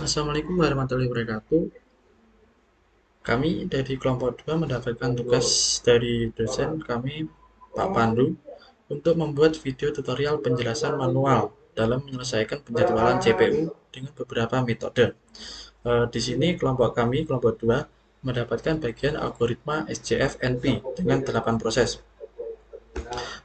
Assalamualaikum warahmatullahi wabarakatuh. Kami dari kelompok 2 mendapatkan tugas dari dosen kami, Pak Pandu, untuk membuat video tutorial penjelasan manual dalam menyelesaikan penjadwalan CPU dengan beberapa metode. Di sini kelompok kami, kelompok 2, mendapatkan bagian algoritma SJF-NP dengan 8 proses.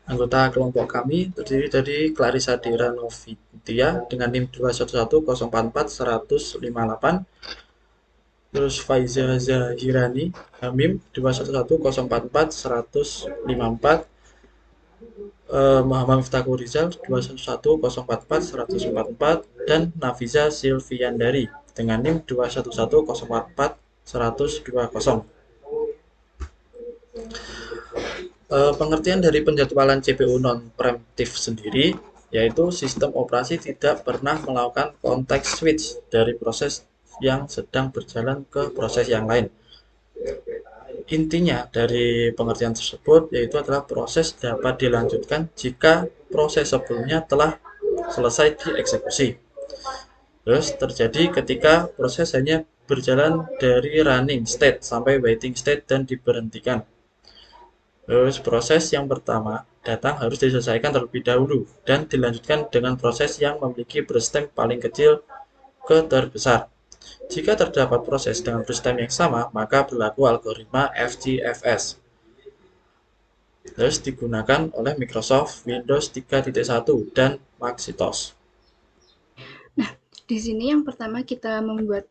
Anggota kelompok kami terdiri dari Clarissa Dira Novitia dengan NIM 211044158, terus Faiza Zahirani Hamim 211044 Muhammad Miftahul Rizal 211044 dan Nafiza Silviandari dengan NIM 211044 Pengertian dari penjadwalan CPU non-preemptif sendiri yaitu sistem operasi tidak pernah melakukan context switch dari proses yang sedang berjalan ke proses yang lain. Intinya dari pengertian tersebut yaitu adalah proses dapat dilanjutkan jika proses sebelumnya telah selesai dieksekusi. Terus terjadi ketika proses hanya berjalan dari running state sampai waiting state dan diberhentikan. Terus proses yang pertama datang harus diselesaikan terlebih dahulu dan dilanjutkan dengan proses yang memiliki burst time paling kecil ke terbesar. Jika terdapat proses dengan burst time yang sama, maka berlaku algoritma FGFS. Terus digunakan oleh Microsoft Windows 3.1 dan Macintosh. Nah, di sini yang pertama kita membuat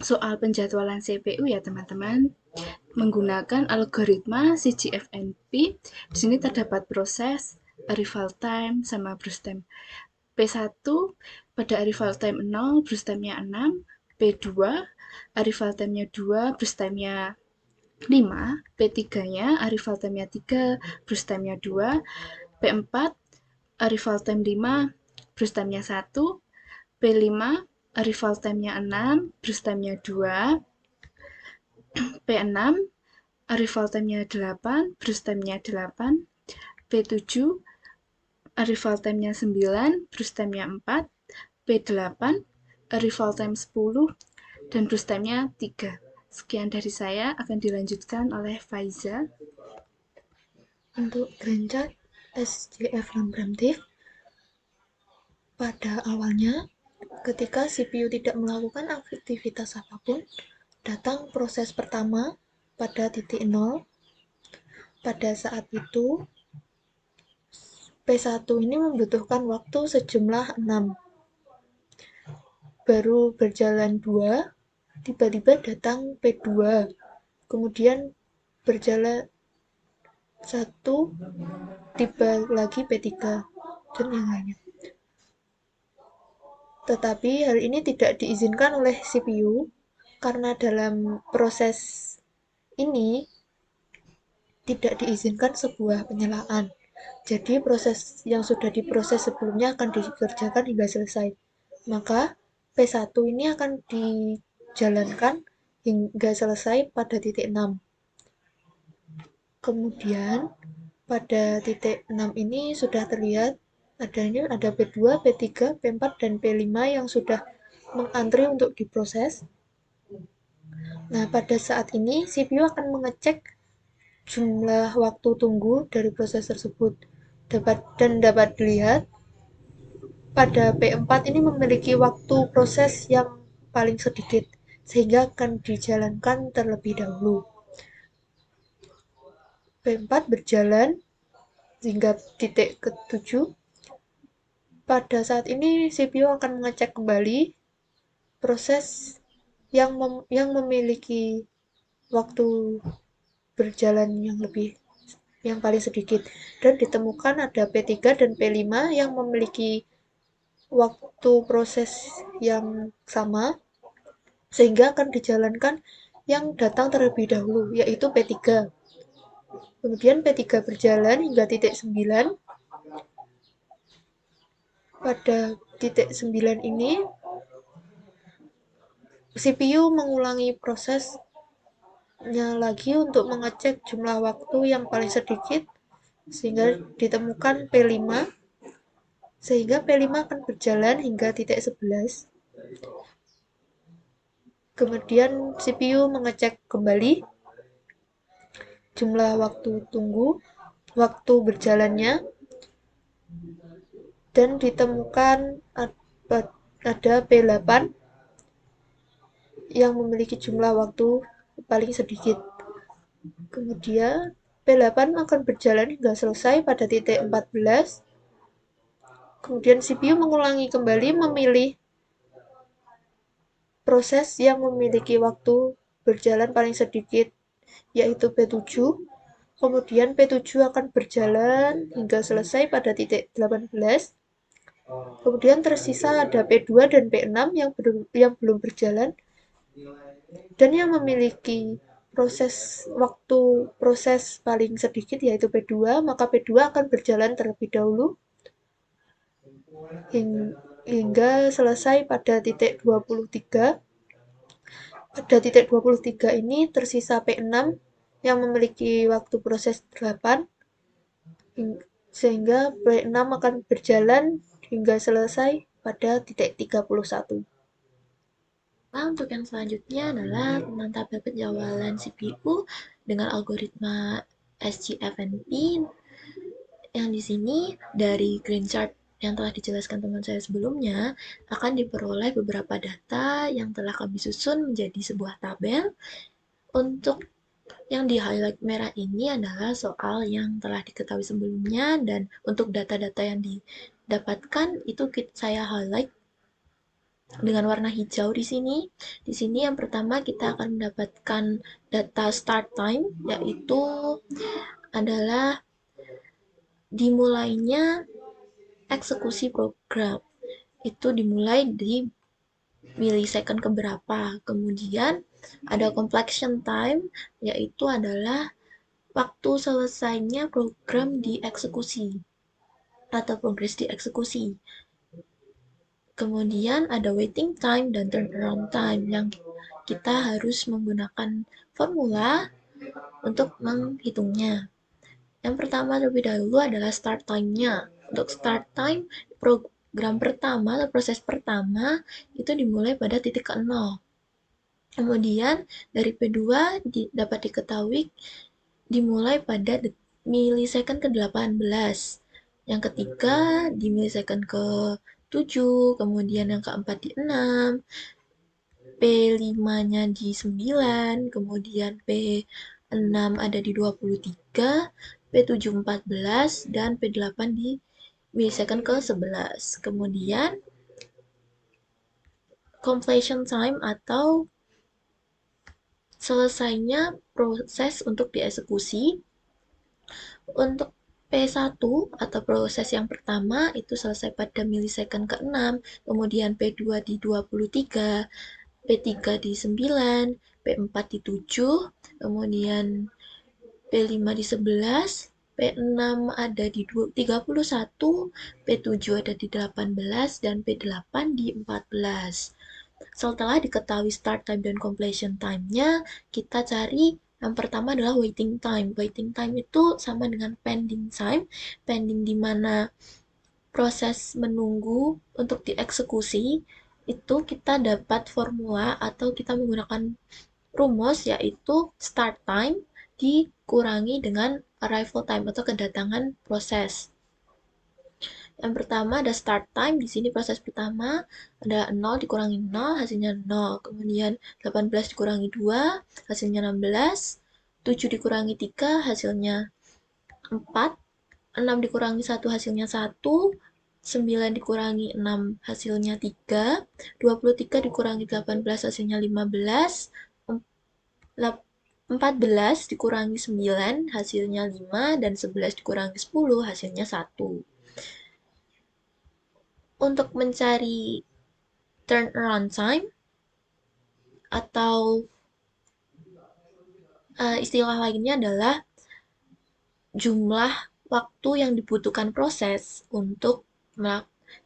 soal penjadwalan CPU ya teman-teman, menggunakan algoritma CGFNP. Di sini terdapat proses arrival time sama burst time. P1 pada arrival time 0, burst time-nya 6. P2 arrival time-nya 2, burst time-nya 5. P3-nya arrival time-nya 3, burst time-nya 2. P4 arrival time 5, burst time-nya 1. P5 arrival time-nya 6, burst time-nya 2. P6 arrival time-nya 8, burst time-nya 8. P7 arrival time-nya 9, burst time-nya 4. P8 arrival time 10 dan burst time-nya 3. Sekian dari saya, akan dilanjutkan oleh Faiza. Untuk grand SJF non-preemptive, pada awalnya ketika CPU tidak melakukan aktivitas apapun, datang proses pertama pada titik 0. Pada saat itu P1 ini membutuhkan waktu sejumlah 6. Baru berjalan 2, tiba-tiba datang P2. Kemudian berjalan 1, tiba lagi P3 dan yang lainnya. Tetapi hal ini tidak diizinkan oleh CPU karena dalam proses ini tidak diizinkan sebuah penyelaan. Jadi proses yang sudah diproses sebelumnya akan dikerjakan hingga selesai. Maka P1 ini akan dijalankan hingga selesai pada titik 6. Kemudian pada titik 6 ini sudah terlihat ada P2, P3, P4, dan P5 yang sudah mengantri untuk diproses. Nah, pada saat ini CPU akan mengecek jumlah waktu tunggu dari proses tersebut. Dapat dilihat pada P4 ini memiliki waktu proses yang paling sedikit, sehingga akan dijalankan terlebih dahulu. P4 berjalan hingga titik ke-7. Pada saat ini CPU akan mengecek kembali proses yang memiliki waktu berjalan yang paling sedikit, dan ditemukan ada P3 dan P5 yang memiliki waktu proses yang sama, sehingga akan dijalankan yang datang terlebih dahulu, yaitu P3. Kemudian P3 berjalan hingga titik 9. Pada titik 9 ini CPU mengulangi prosesnya lagi untuk mengecek jumlah waktu yang paling sedikit, sehingga ditemukan P5, sehingga P5 akan berjalan hingga titik 11. Kemudian CPU mengecek kembali jumlah waktu tunggu, waktu berjalannya, dan ditemukan ada P8 yang memiliki jumlah waktu paling sedikit. Kemudian P8 akan berjalan hingga selesai pada titik 14. Kemudian CPU mengulangi kembali memilih proses yang memiliki waktu berjalan paling sedikit, yaitu P7. Kemudian P7 akan berjalan hingga selesai pada titik 18. Kemudian tersisa ada P2 dan P6 yang belum berjalan dan yang memiliki proses paling sedikit yaitu P2, maka P2 akan berjalan terlebih dahulu hingga selesai pada titik 23. Pada titik 23 ini tersisa P6 yang memiliki waktu proses 8, sehingga P6 akan berjalan hingga selesai pada titik 31. Nah, untuk yang selanjutnya adalah tentang tabel penjualan CPU dengan algoritma SGFNP. Yang di sini dari green chart yang telah dijelaskan teman saya sebelumnya akan diperoleh beberapa data yang telah kami susun menjadi sebuah tabel. Untuk yang di highlight merah ini adalah soal yang telah diketahui sebelumnya, dan untuk data-data yang didapatkan itu saya highlight dengan warna hijau di sini. Di sini yang pertama kita akan mendapatkan data start time, yaitu adalah dimulainya eksekusi program. Itu dimulai di milisecond keberapa. Kemudian ada completion time, yaitu adalah waktu selesainya program dieksekusi atau progres dieksekusi. Kemudian ada waiting time dan turnaround time yang kita harus menggunakan formula untuk menghitungnya. Yang pertama terlebih dahulu adalah start time-nya. Untuk start time, program pertama atau proses pertama itu dimulai pada titik ke-0. Kemudian dari P2 dapat diketahui dimulai pada milisecond ke-18. Yang ketiga di milisecond ke-7, kemudian yang keempat di 6, P5-nya di 9, kemudian P6 ada di 23, P7 14, dan P8 di milisecond ke-11. Kemudian completion time atau selesainya proses untuk dieksekusi. Untuk P1 atau proses yang pertama itu selesai pada milisecond ke-6, kemudian P2 di 23, P3 di 9, P4 di 7, kemudian P5 di 11, P6 ada di 31, P7 ada di 18, dan P8 di 14. Setelah diketahui start time dan completion time-nya, kita cari yang pertama adalah waiting time. Waiting time itu sama dengan pending time. Pending di mana proses menunggu untuk dieksekusi, itu kita dapat formula atau kita menggunakan rumus, yaitu start time dikurangi dengan arrival time atau kedatangan proses. Yang pertama ada start time, di sini proses pertama ada 0 dikurangi 0, hasilnya 0. Kemudian 18 dikurangi 2, hasilnya 16. 7 dikurangi 3, hasilnya 4. 6 dikurangi 1, hasilnya 1. 9 dikurangi 6, hasilnya 3. 23 dikurangi 18, hasilnya 15. 14 dikurangi 9, hasilnya 5. Dan 11 dikurangi 10, hasilnya 1. Untuk mencari turnaround time atau istilah lainnya adalah jumlah waktu yang dibutuhkan proses untuk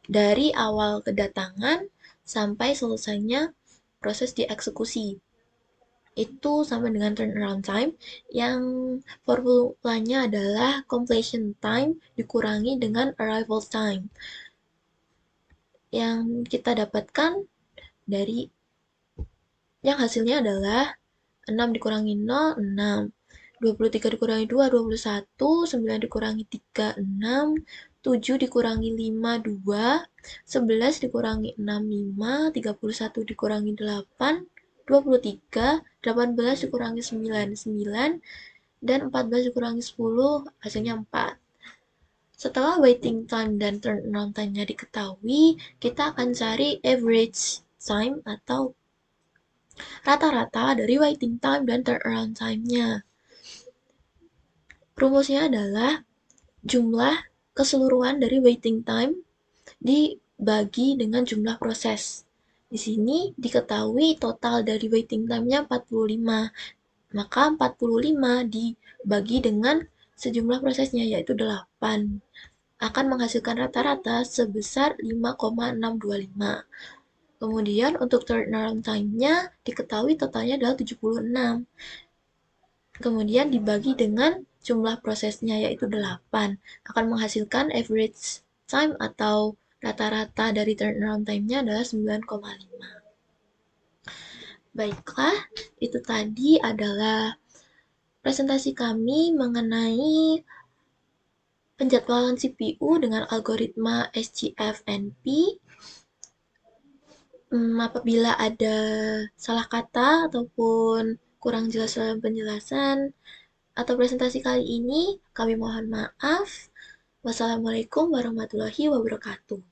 dari awal kedatangan sampai selesainya proses dieksekusi. Itu sama dengan turnaround time, yang formulanya adalah completion time dikurangi dengan arrival time, yang kita dapatkan dari yang hasilnya adalah 6 dikurangi 0, 6. 23 dikurangi 2, 21. 9 dikurangi 3, 6. 7 dikurangi 5, 2. 11 dikurangi 6, 5. 31 dikurangi 8, 23. 18 dikurangi 9, 9. Dan 14 dikurangi 10, hasilnya 4. Setelah waiting time dan turnaround time-nya diketahui, kita akan cari average time atau rata-rata dari waiting time dan turnaround time-nya. Rumusnya adalah jumlah keseluruhan dari waiting time dibagi dengan jumlah proses. Di sini diketahui total dari waiting time-nya 45. Maka 45 dibagi dengan sejumlah prosesnya yaitu 8. Akan menghasilkan rata-rata sebesar 5,625. Kemudian untuk turnaround time-nya diketahui totalnya adalah 76. Kemudian dibagi dengan jumlah prosesnya yaitu 8. Akan menghasilkan average time atau rata-rata dari turnaround time-nya adalah 9,5. Baiklah, itu tadi adalah presentasi kami mengenai penjadwalan CPU dengan algoritma SGFNP. Apabila ada salah kata ataupun kurang jelas dalam penjelasan atau presentasi kali ini, kami mohon maaf. Wassalamualaikum warahmatullahi wabarakatuh.